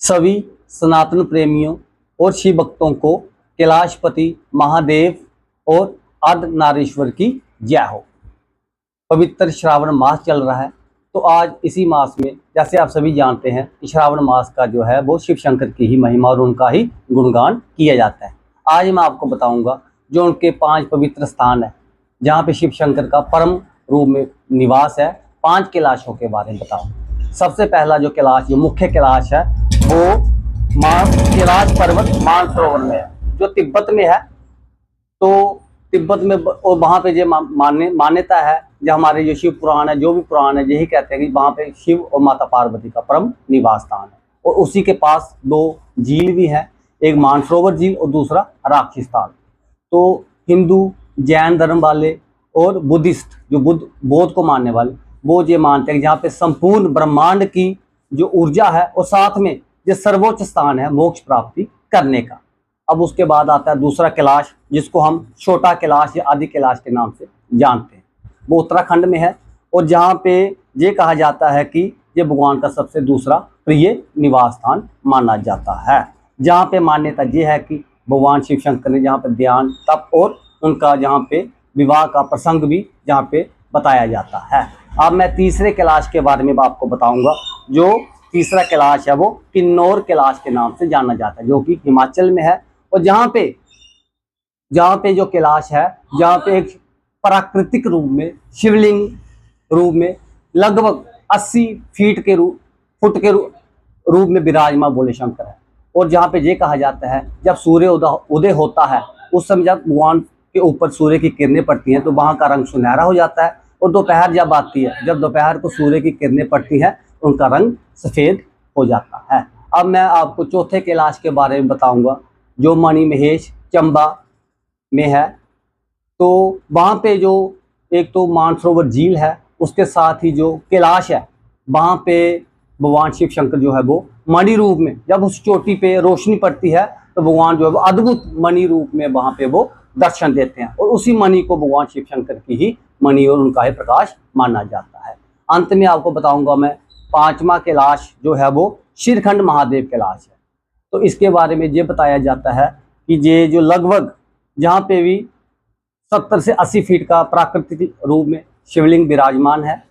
सभी सनातन प्रेमियों और शिव भक्तों को कैलाशपति महादेव और अर्धनारीश्वर की जय हो। पवित्र श्रावण मास चल रहा है, तो आज इसी मास में जैसे आप सभी जानते हैं कि श्रावण मास का जो है वो शिव शंकर की ही महिमा और उनका ही गुणगान किया जाता है। आज मैं आपको बताऊंगा जो उनके 5 पवित्र स्थान है जहाँ पे शिव शंकर का परम रूप में निवास है। 5 कैलाशों के बारे में बताऊं। सबसे पहला जो कैलाश, जो मुख्य कैलाश है, वो कैलाश पर्वत मानसरोवर में है, जो तिब्बत में है। तो तिब्बत में और वहाँ पे जो मान्यता है, जो हमारे जो शिव पुराण है, जो भी पुराण है, यही कहते हैं कि वहाँ पे शिव और माता पार्वती का परम निवास स्थान है। और उसी के पास 2 झील भी हैं, एक मानसरोवर झील और दूसरा राक्षस ताल। तो हिंदू, जैन धर्म वाले और बुद्धिस्ट, जो बौद्ध को मानने वाले, वो ये मानते हैं कि जहाँ पे संपूर्ण ब्रह्मांड की जो ऊर्जा है और साथ में ये सर्वोच्च स्थान है मोक्ष प्राप्ति करने का। अब उसके बाद आता है दूसरा कैलाश, जिसको हम छोटा कैलाश या आदि कैलाश के नाम से जानते हैं। वो उत्तराखंड में है और जहाँ पे ये कहा जाता है कि ये भगवान का सबसे दूसरा प्रिय निवास स्थान माना जाता है। जहाँ पे मान्यता ये है कि भगवान शिव शंकर ने जहाँ पे ध्यान, तप और उनका जहाँ पे विवाह का प्रसंग भी जहाँ पे बताया जाता है। अब मैं तीसरे कैलाश के बारे में आपको बताऊंगा। जो तीसरा कैलाश है वो किन्नौर कैलाश के नाम से जाना जाता है, जो कि हिमाचल में है। और जहाँ पे जो कैलाश है, जहाँ पे एक प्राकृतिक रूप में शिवलिंग रूप में लगभग 80 फुट के रूप में विराजमान भोले शंकर है। और जहाँ पे ये कहा जाता है जब सूर्य उदय होता है, उस समय जब भगवान के ऊपर सूर्य की किरणें पड़ती हैं तो वहाँ का रंग सुनहरा हो जाता है। और दोपहर जब आती है, जब दोपहर को सूर्य की किरणें पड़ती है, उनका रंग सफ़ेद हो जाता है। अब मैं आपको चौथे कैलाश के बारे में बताऊंगा, जो मणिमहेश चंबा में है। तो वहाँ पे जो एक तो मानसरोवर झील है, उसके साथ ही जो कैलाश है, वहाँ पे भगवान शिव शंकर जो है वो मणि रूप में, जब उस चोटी पे रोशनी पड़ती है तो भगवान जो है वो अद्भुत मणि रूप में वहाँ पे वो दर्शन देते हैं। और उसी मणि को भगवान शिव शंकर की ही मणि और उनका ही प्रकाश माना जाता है। अंत में आपको बताऊंगा मैं 5वां कैलाश जो है वो शिरखंड महादेव कैलाश है। तो इसके बारे में ये बताया जाता है कि ये जो लगभग जहाँ पे भी 70 से 80 फीट का प्राकृतिक रूप में शिवलिंग विराजमान है।